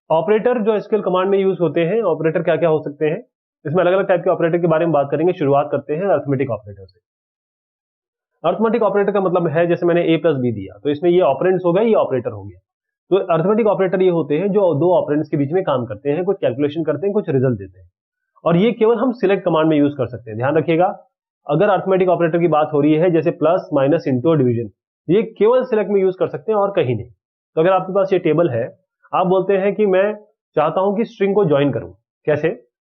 Operator जो SQL command में use होते हैं, ऑपरेटर क्या क्या हो सकते हैं, इसमें अलग अलग टाइप के ऑपरेटर के बारे में बात करेंगे। शुरुआत करते हैं अर्थमेटिक ऑपरेटर से। अर्थमेटिक ऑपरेटर का मतलब है, जैसे मैंने a प्लस बी दिया तो इसमें ये ऑपरेंड्स हो गए, ये ऑपरेटर हो गया। तो अर्थमेटिक ऑपरेटर ये होते हैं जो दो ऑपरेंड्स के बीच में काम करते हैं, कुछ कैलकुलेशन करते हैं, कुछ रिजल्ट देते हैं। और ये केवल हम सिलेक्ट कमांड में यूज कर सकते हैं। ध्यान रखिएगा, अगर अर्थमेटिक ऑपरेटर की बात हो रही है जैसे प्लस माइनस इंटू डिवीजन, ये केवल सिलेक्ट में यूज कर सकते हैं और कहीं नहीं। तो अगर आपके पास ये टेबल है, आप बोलते हैं कि मैं चाहता हूं कि स्ट्रिंग को ज्वाइन करूं। कैसे?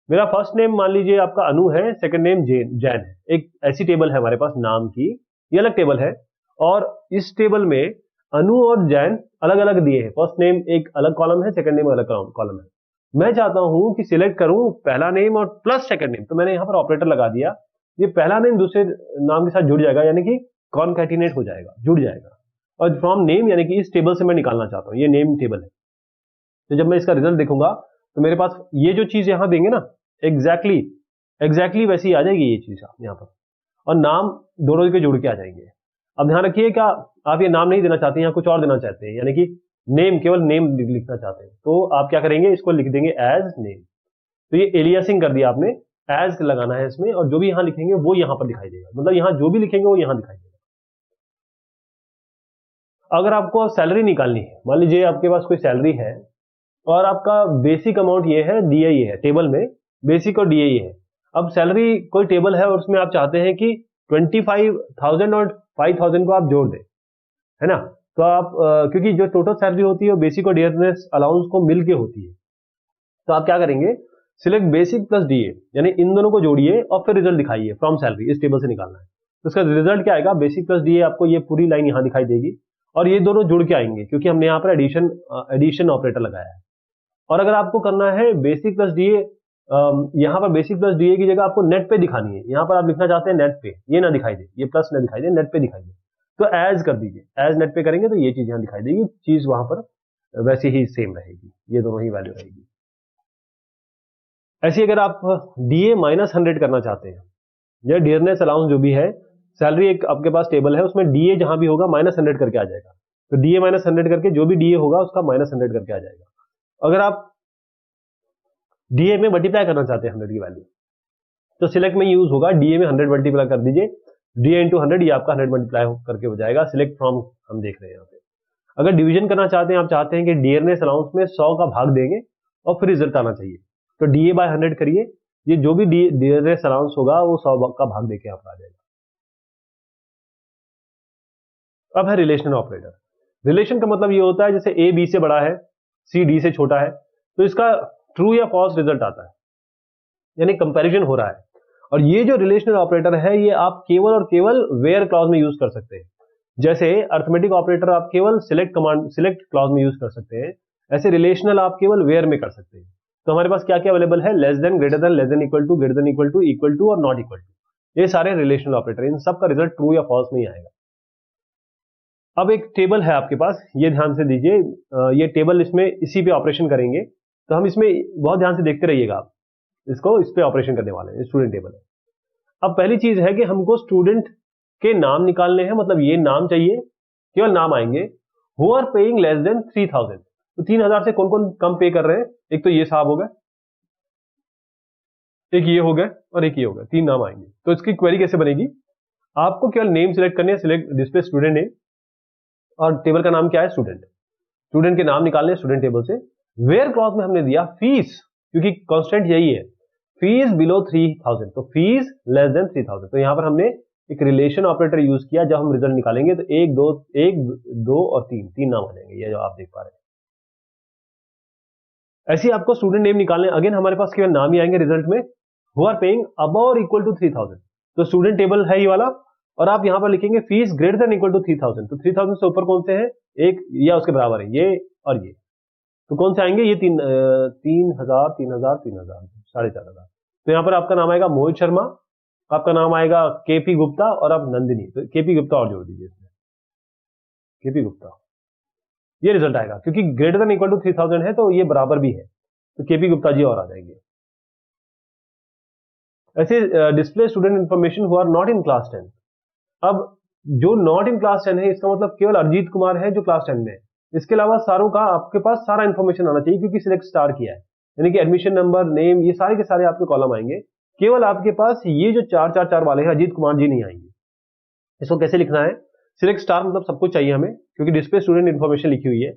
मेरा फर्स्ट नेम मान लीजिए आपका अनु है, सेकंड नेम जैन है। एक ऐसी टेबल है हमारे पास नाम की, ये अलग टेबल है। और इस टेबल में अनु और जैन अलग अलग दिए हैं। फर्स्ट नेम एक अलग कॉलम है, सेकंड नेम अलग कॉलम है। मैं चाहता हूं कि सिलेक्ट करूं पहला नेम और प्लस सेकंड नेम, तो मैंने यहां पर ऑपरेटर लगा दिया। ये पहला नेम दूसरे नाम के साथ जुड़ जाएगा, यानी कि कॉनकैटिनेट हो जाएगा, जुड़ जाएगा। और फ्रॉम नेम यानी कि इस टेबल से मैं निकालना चाहता हूं, ये नेम टेबल है। तो जब मैं इसका रिजल्ट देखूंगा तो मेरे पास ये जो चीज यहां देंगे ना, एग्जैक्टली वैसी आ जाएगी ये चीज यहां पर, और नाम दोनों के जुड़ के आ जाएंगे। अब ध्यान रखिए, क्या आप ये नाम नहीं देना चाहते हैं या कुछ और देना चाहते हैं, यानी कि नेम, केवल नेम लिखना चाहते हैं, तो आप क्या करेंगे, इसको लिख देंगे एज नेम। तो ये एलियासिंग कर दिया आपने, एज लगाना है इसमें, और जो भी यहां लिखेंगे वो यहां पर दिखाई देगा। मतलब यहां जो भी लिखेंगे वो यहां दिखाई देगा। अगर आपको सैलरी निकालनी है, मान लीजिए आपके पास कोई सैलरी है और आपका बेसिक अमाउंट ये है, दिया ये है टेबल में, बेसिक और दिया ये है। अब सैलरी कोई टेबल है और उसमें आप चाहते हैं कि 25,000 और 5,000 को आप जोड़ दें, है ना? तो आप क्योंकि जो टोटल सैलरी होती है वो बेसिक और डियरनेस अलाउंस को मिलके होती है, तो आप क्या करेंगे, सिलेक्ट बेसिक प्लस डीए, यानी इन दोनों को जोड़िए और फिर रिजल्ट दिखाइए फ्रॉम सैलरी, इस टेबल से निकालना है। तो इसका रिजल्ट क्या आएगा, बेसिक प्लस डीए, आपको ये पूरी लाइन यहां दिखाई देगी और ये दोनों जुड़ के आएंगे क्योंकि हमने यहाँ पर एडिशन ऑपरेटर लगाया है। और अगर आपको करना है बेसिक प्लस डीए, यहाँ पर बेसिक प्लस डीए की जगह आपको नेट पे दिखानी है, यहाँ पर आप लिखना चाहते हैं नेट पे, ये ना दिखाई दे, ये प्लस ना दिखाई दे, नेट पे दिखाई दे, तो एज कर दीजिए, एज नेट पे करेंगे तो ये चीज यहाँ दिखाई देगी, चीज वहां पर वैसी ही सेम रहेगी, ये दोनों ही वैल्यू रहेगी। ऐसे अगर आप डीए -100 करना चाहते हैं, या डियरनेस अलाउंस जो भी है, सैलरी एक आपके पास टेबल है उसमें डीए जहां भी होगा -100 करके आ जाएगा, तो डीए -100 करके जो भी डीए होगा उसका -100 करके आ जाएगा। अगर आप डीए में मल्टीप्लाई करना चाहते हैं 100 की वैल्यू, तो सिलेक्ट में यूज होगा, डीए में 100 मल्टीप्लाई कर दीजिए, डीए इंटू 100, ये आपका 100 मल्टीप्लाई करके हो जाएगा। सिलेक्ट फ्रॉम हम देख रहे हैं यहाँ पे। अगर डिवीजन करना चाहते हैं, आप चाहते हैं कि डियरनेस अलाउंस में 100 का भाग देंगे और फिर रिजल्ट आना चाहिए, तो डीए बाय 100 करिए, ये जो भी डियरनेस अलाउंस होगा वो 100 का भाग देके यहाँ पर आ जाएगा। अब है रिलेशनल ऑपरेटर। रिलेशन का मतलब ये होता है जैसे ए बी से बड़ा है, सी डी से छोटा है, तो इसका ट्रू या फॉल्स रिजल्ट आता है, यानी कंपैरिजन हो रहा है। और ये जो रिलेशनल ऑपरेटर है ये आप केवल और केवल वेयर क्लॉज में यूज कर सकते हैं। जैसे अर्थमेटिक ऑपरेटर आप केवल सिलेक्ट क्लॉज में यूज कर सकते हैं, ऐसे रिलेशनल आप केवल वेयर में कर सकते हैं। तो हमारे पास क्या क्या अवेलेबल है, less than, greater than, less than equal to, greater than equal to और नॉट इक्वल टू, ये सारे रिलेशनल ऑपरेटर, इन सबका रिजल्ट ट्रू या फॉल्स में ही आएगा। अब एक टेबल है आपके पास, ये ध्यान से दीजिए, ये टेबल, इसमें इसी पे ऑपरेशन करेंगे, तो हम इसमें बहुत ध्यान से देखते रहिएगा आप, इसको इस पे ऑपरेशन करने वाले हैं, स्टूडेंट टेबल है। अब पहली चीज है कि हमको स्टूडेंट के नाम निकालने हैं, मतलब ये नाम चाहिए, केवल नाम आएंगे। Who are paying less than 3,000, तो 3,000 से कौन कौन कम पे कर रहे हैं, एक तो ये साहब हो गए, एक ये हो गए और एक ये हो गए, 3 नाम आएंगे। तो इसकी क्वेरी कैसे बनेगी, आपको केवल नेम सिलेक्ट करनी है, सिलेक्ट डिस्प्ले स्टूडेंट नेम, और टेबल का नाम क्या है, स्टूडेंट। स्टूडेंट के नाम निकालने स्टूडेंट टेबल से। वेयर क्लॉज में हमने दिया फीस, क्योंकि कांस्टेंट यही है, फीस बिलो 3,000, तो फीस लेस देन 3,000, तो यहां पर हमने एक रिलेशन ऑपरेटर यूज किया। जब हम रिजल्ट निकालेंगे तो 1 2 और 3 नाम आ जाएंगे, ये जो आप देख पा रहे हैं। ऐसे ही आपको स्टूडेंट नेम निकालने, अगेन हमारे पास केवल नाम ही आएंगे रिजल्ट में। हु आर पेइंग अबव और इक्वल टू 3,000, तो स्टूडेंट टेबल है ये वाला, और आप यहां पर लिखेंगे fees greater than equal to 3,000, तो 3,000 से ऊपर कौन से हैं, एक या उसके बराबर है, ये और ये, तो कौन से आएंगे, ये 3,000 3,000 3,000 4,500। तो यहां पर आपका नाम आएगा मोहित शर्मा, आपका नाम आएगा केपी गुप्ता, और आप नंदिनी, तो केपी गुप्ता और जोड़ दीजिए इसमें, केपी गुप्ता, ये रिजल्ट आएगा, क्योंकि ग्रेटर देन इक्वल टू 3,000 है तो ये बराबर भी है, तो केपी गुप्ता जी और आ जाएंगे। ऐसे display student information who are not in class 10। अब जो नॉट इन क्लास 10 है, इसका मतलब केवल अरिजीत कुमार है जो क्लास 10 में है, इसके अलावा सारों का आपके पास सारा इंफॉर्मेशन आना चाहिए क्योंकि सिलेक्ट स्टार किया है, यानी कि एडमिशन नंबर, नेम, ये सारे के सारे आपके कॉलम आएंगे। केवल आपके पास ये जो 4 वाले हैं अजीत कुमार जी नहीं आएंगे। इसको कैसे लिखना है? सिलेक्ट स्टार मतलब सब कुछ चाहिए हमें, क्योंकि डिस्प्ले स्टूडेंट इंफॉर्मेशन लिखी हुई है।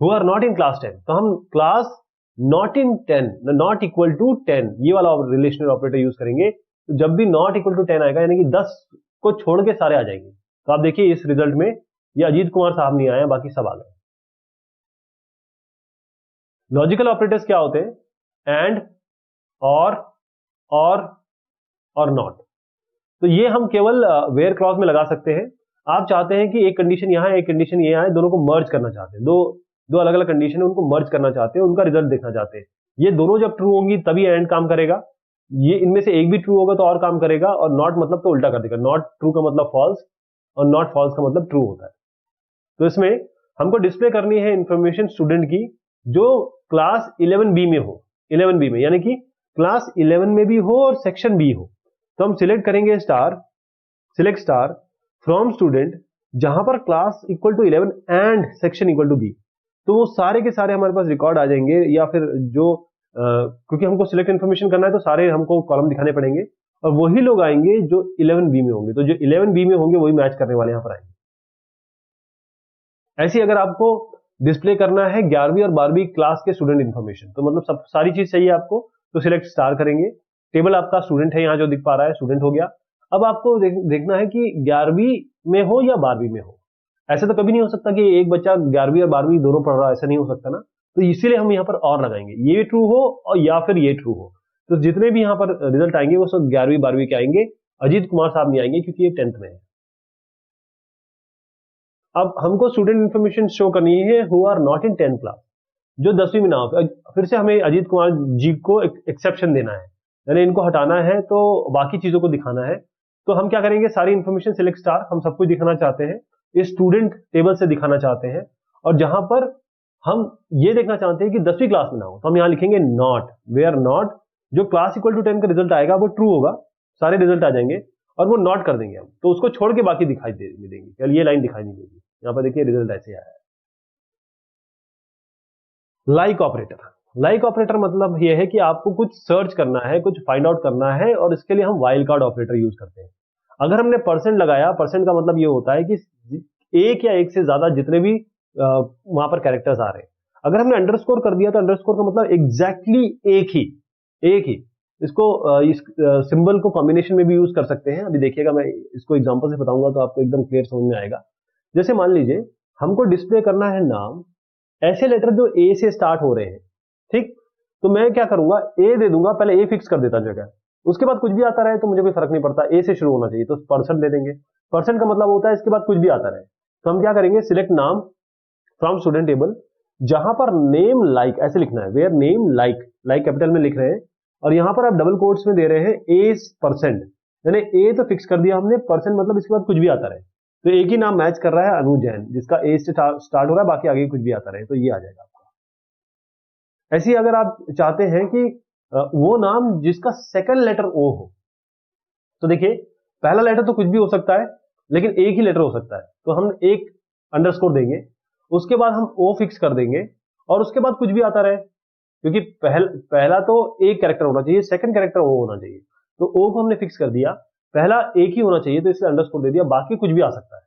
Who are not in class 10, तो हम class not in 10, not equal to 10, ये वाला रिलेशनल ऑपरेटर यूज करेंगे। तो जब भी नॉट इक्वल टू 10 आएगा, यानी कि 10 को छोड़ के सारे आ जाएंगे। तो आप देखिए इस रिजल्ट में ये अजीत कुमार साहब नहीं आए, बाकी सब आ गए। लॉजिकल ऑपरेटर्स क्या होते हैं? एंड, और नॉट। तो ये हम केवल वेयर क्लॉज में लगा सकते हैं। आप चाहते हैं कि एक कंडीशन यहां है, एक कंडीशन ये आए, दोनों को मर्ज करना चाहते हैं, दो अलग अलग कंडीशन है, उनको मर्ज करना चाहते हैं, उनका रिजल्ट देखना चाहते हैं। ये दोनों जब ट्रू होंगी तभी एंड काम करेगा। ये इनमें से एक भी ट्रू होगा तो और काम करेगा, और नॉट मतलब तो उल्टा कर देगा। नॉट ट्रू का मतलब फॉल्स, और नॉट फॉल्स का मतलब ट्रू होता है। तो इसमें हमको डिस्प्ले करनी है इंफॉर्मेशन स्टूडेंट की जो क्लास 11B में हो, 11B में, यानी कि क्लास 11 में भी हो और सेक्शन बी हो। तो हम सिलेक्ट करेंगे सिलेक्ट स्टार फ्रॉम स्टूडेंट जहां पर class equal to 11 and section equal to B. तो वो सारे के सारे हमारे पास रिकॉर्ड आ जाएंगे, या फिर जो क्योंकि हमको सिलेक्ट इन्फॉर्मेशन करना है तो सारे हमको कॉलम दिखाने पड़ेंगे, और वही लोग आएंगे जो 11B में होंगे। तो जो 11B में होंगे वही मैच करने वाले यहां पर आएंगे। ऐसी अगर आपको डिस्प्ले करना है 11वीं और 12वीं क्लास के स्टूडेंट इन्फॉर्मेशन, तो मतलब सब सारी चीज चाहिए आपको, तो सिलेक्ट स्टार करेंगे। टेबल आपका स्टूडेंट है, यहां जो दिख पा रहा है स्टूडेंट हो गया। अब आपको देखना है कि 11वीं में हो या 12वीं में हो। ऐसा तो कभी नहीं हो सकता कि एक बच्चा 11वीं और 12वीं दोनों पढ़ रहा है, ऐसा नहीं हो सकता ना। तो इसीलिए हम यहाँ पर और लगाएंगे, ये ट्रू हो और या फिर ये ट्रू हो। तो जितने भी यहाँ पर रिजल्ट आएंगे वो सब 11वीं 12वीं के आएंगे। अजीत कुमार साहब नहीं आएंगे क्योंकि ये 10th में है। अब हमको स्टूडेंट इन्फॉर्मेशन शो करनी है who are not in 10th class, जो 10वीं में ना हो। फिर से हमें अजीत कुमार जी को एक्सेप्शन देना है, यानी इनको हटाना है, तो बाकी चीजों को दिखाना है। तो हम क्या करेंगे, सारी इंफॉर्मेशन सिलेक्ट स्टार, हम सब कुछ दिखाना चाहते हैं, इस स्टूडेंट टेबल से दिखाना चाहते हैं, और जहां पर हम ये देखना चाहते हैं कि 10वीं क्लास में ना हो, तो हम यहां लिखेंगे नॉट, वेयर नॉट, जो क्लास इक्वल टू 10 का रिजल्ट आएगा वो ट्रू होगा, सारे रिजल्ट आ जाएंगे, और वो नॉट कर देंगे हम, तो उसको छोड़ के बाकी दिखाई देंगे। चलिए ये लाइन दिखाई नहीं देगी, यहां पर देखिए रिजल्ट ऐसे आया है। लाइक ऑपरेटर मतलब यह है कि आपको कुछ सर्च करना है, कुछ फाइंड आउट करना है, और इसके लिए हम वाइल्ड कार्ड ऑपरेटर यूज करते हैं। अगर हमने परसेंट लगाया, परसेंट का मतलब ये होता है कि एक या एक से ज्यादा जितने भी वहां पर कैरेक्टर्स आ रहे हैं। अगर हमने अंडरस्कोर कर दिया तो अंडरस्कोर का मतलब एग्जैक्टली एक ही। इसको इस सिंबल को कॉम्बिनेशन में भी यूज कर सकते हैं। अभी देखिएगा, मैं इसको एग्जांपल से बताऊंगा तो आपको एकदम क्लियर समझ में आएगा। जैसे मान लीजिए हमको डिस्प्ले करना है नाम, ऐसे लेटर जो ए से स्टार्ट हो रहे हैं, ठीक। तो मैं क्या करूंगा, ए दे दूंगा, पहले ए फिक्स कर देता जगह, उसके बाद कुछ भी आता रहे तो मुझे कोई फर्क नहीं पड़ता, ए से शुरू होना चाहिए, तो परसेंट दे देंगे। परसेंट का मतलब होता है इसके बाद कुछ भी आता रहे। तो हम क्या करेंगे, सिलेक्ट नाम फ्रॉम स्टूडेंट टेबल, जहां पर नेम लाइक ऐसे लिखना है, वेयर नेम लाइक कैपिटल में लिख रहे हैं, और यहां पर आप डबल कोट्स में दे रहे हैं ए परसेंट, यानी ए तो फिक्स कर दिया हमने, परसेंट मतलब इसके बाद कुछ भी आता रहे। तो एक ही नाम मैच कर रहा है, अनु जैन, जिसका ए से स्टार्ट हो रहा है, बाकी आगे कुछ भी आता रहे, तो ये आ जाएगा आपका। ऐसे ही अगर आप चाहते हैं कि वो नाम जिसका सेकंड लेटर ओ हो, तो देखिए पहला लेटर तो कुछ भी हो सकता है, लेकिन एक ही लेटर हो सकता है, तो हम एक अंडरस्कोर देंगे, उसके बाद हम ओ फिक्स कर देंगे, और उसके बाद कुछ भी आता रहे, क्योंकि पहला तो एक कैरेक्टर होना चाहिए, सेकंड कैरेक्टर ओ होना चाहिए, तो ओ को हमने फिक्स कर दिया, पहला एक ही होना चाहिए, तो इसलिए अंडरस्कोर दे दिया, बाकी कुछ भी आ सकता है।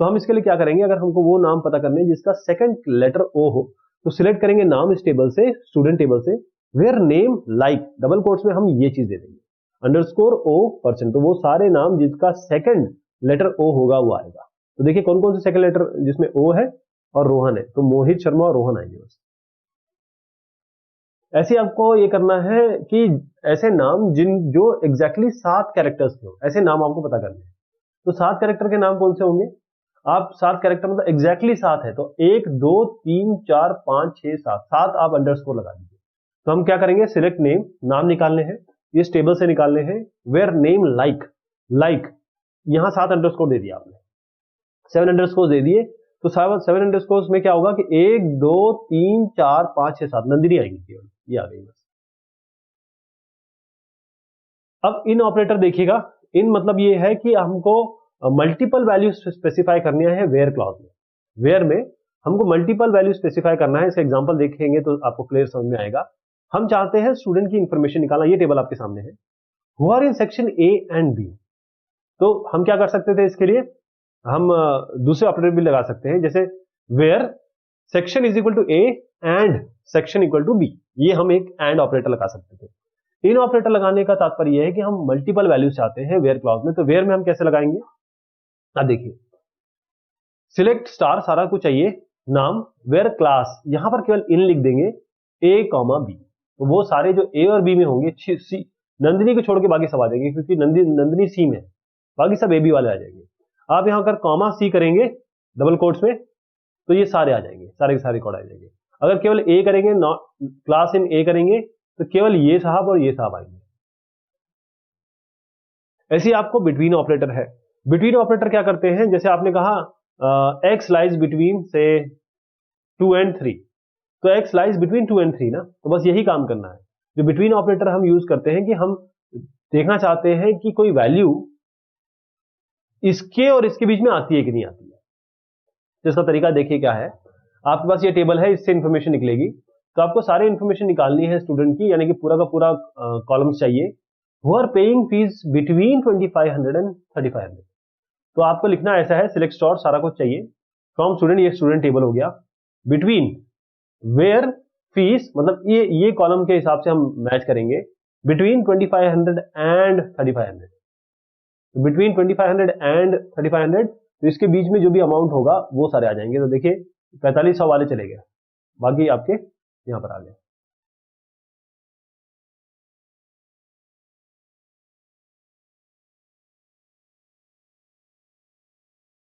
तो हम इसके लिए क्या करेंगे, अगर हमको वो नाम पता करने जिसका सेकंड लेटर ओ हो, तो सिलेक्ट करेंगे नाम इस टेबल से, स्टूडेंट टेबल से, where name like, double quotes में हम ये चीज दे देंगे, अंडरस्कोर ओ परसेंट, तो वो सारे नाम जिसका सेकंड लेटर ओ होगा वो आएगा। तो देखिए कौन कौन से सेकंड लेटर जिसमें ओ है और रोहन है, तो मोहित शर्मा और रोहन आएंगे बस। ऐसे आपको ये करना है कि ऐसे नाम जो एग्जैक्टली 7 कैरेक्टर्स के हो, ऐसे नाम आपको पता करने हैं। तो 7 कैरेक्टर के नाम कौन से होंगे, आप 7 कैरेक्टर मतलब एग्जैक्टली 7 है, तो 1 2 3 4 5 6 7 आप अंडरस्कोर लगा दीजिए। तो हम क्या करेंगे, सिलेक्ट नेम, नाम निकालने हैं, इस टेबल से निकालने हैं, वेयर नेम लाइक यहां 7 अंडरस्कोर दे दिया आपने, 7 अंडरस्कोर दे दिए, तो 7 अंडरस्कोर में क्या होगा कि 1 2 3 4 5 6 7 नंदिनी आएगी केवल, ये आ गई बस। अब इन ऑपरेटर देखिएगा, इन मतलब ये है कि हमको मल्टीपल वैल्यू स्पेसिफाई करनी है वेयर क्लॉज में। वेयर में हमको मल्टीपल वैल्यू स्पेसिफाई करना है। इसका एग्जांपल देखेंगे तो आपको क्लियर समझ में आएगा। हम चाहते हैं स्टूडेंट की इंफॉर्मेशन निकालना। ये टेबल आपके सामने है, who are in section A and B. तो हम क्या कर सकते थे, इसके लिए हम दूसरे ऑपरेटर भी लगा सकते हैं, जैसे where section is equal to A and section equal to B. ये हम एक एंड ऑपरेटर लगा सकते थे। इन ऑपरेटर लगाने का तात्पर्य यह है कि हम मल्टीपल वैल्यूज चाहते हैं वेयर क्लॉज में। तो वेयर में हम कैसे लगाएंगे, अब देखिए, सिलेक्ट स्टार, सारा कुछ चाहिए, नाम, वेयर क्लास, यहां पर केवल इन लिख देंगे, ए कॉमा बी। तो वो सारे जो ए और बी में होंगे, सी नंदिनी को छोड़ के बाकी सब आ जाएंगे, क्योंकि नंदिनी सी में है, बाकी सब ए बी वाले आ जाएंगे। आप यहां अगर कॉमा सी करेंगे डबल कोट्स में, तो ये सारे आ जाएंगे, सारे के सारे कोड आ जाएंगे। अगर केवल ए करेंगे, क्लास इन ए करेंगे, तो केवल ये साहब और ये साहब आएंगे। ऐसे ही आपको बिटवीन ऑपरेटर है। बिटवीन ऑपरेटर क्या करते हैं, जैसे आपने कहा एक्स लाइज बिटवीन से 2 and 3, तो एक्स लाइज बिटवीन 2 and 3 ना, तो बस यही काम करना है। जो बिटवीन ऑपरेटर हम यूज करते हैं कि हम देखना चाहते हैं कि कोई वैल्यू इसके और इसके बीच में आती है कि नहीं आती है। तो इसका तरीका देखिए क्या है, आपके पास ये टेबल है, इससे इंफॉर्मेशन निकलेगी। तो आपको सारे इंफॉर्मेशन निकालनी है स्टूडेंट की, यानी कि पूरा का पूरा कॉलम्स चाहिए। Who are paying fees between 2500 and 3500। तो आपको लिखना ऐसा है, सिलेक्ट स्टार, सारा कुछ चाहिए, फ्रॉम स्टूडेंट, ये स्टूडेंट टेबल हो गया, बिटवीन वेयर फीस, मतलब ये कॉलम के हिसाब से हम मैच करेंगे, बिटवीन 2500 and 3500। बिटवीन 2500 and 3500, तो इसके बीच में जो भी अमाउंट होगा वो सारे आ जाएंगे। तो देखिए 4500 वाले चले गए, बाकी आपके यहां पर आ गए।